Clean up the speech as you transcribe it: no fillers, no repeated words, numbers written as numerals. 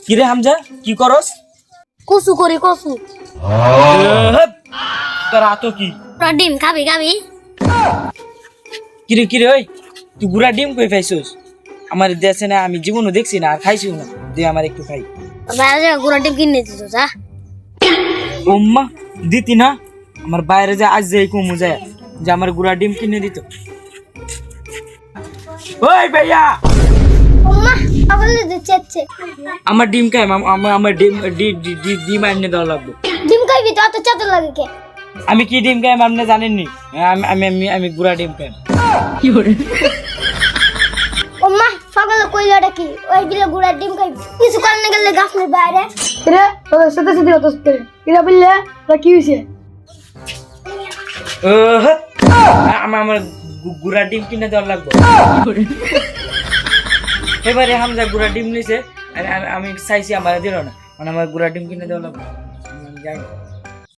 কিরে হামজা কি করস? কসু করি কসু। তোর আতো কি? তোরা ডিম খাবি খাবি? কিরে কিরে ওই তুই গুড়া ডিম কই পাইছস? আমার দেশে না, আমি জীবনও দেখছি না আর খাইছিও না। দে আমার একটু খাই। বাইরে যা গুড়া ডিম কিনে দিত যা। ওম্মা দিতি না? আমার বাইরে যা আজ যাই কমু যায় যে আমার গুড়া ডিম কিনে দিত। ওই ভাইয়া ওমা আবার দিচ্ছে। আমার ডিম খাই, আমার ডিম আনিয়ে দেওয়া লাগবে। ডিম খাইবি তো এত চাতে লাগে কে? আমি কি ডিম খাই আপনি জানেননি? আমি আমি আমি আমি গুড়া ডিম খাই। ওমা সকালে কইলাটা কি? ওই গিলা গুড়া ডিম খাইবি। কিছু কারণে গেলে গাছের বাইরে। রে তোর সাথে সাথে হতস করে এরা বললে তা কি হইছে? আমার গুড়া ডিম কিনে দেওয়া লাগবে। এবারে হামজা গুড়া ডিম নিছে, আমি চাইছি আমার দিল না, মানে আমার গুড়া ডিম কিনে দেওয়া লাগবে। আমি যাই।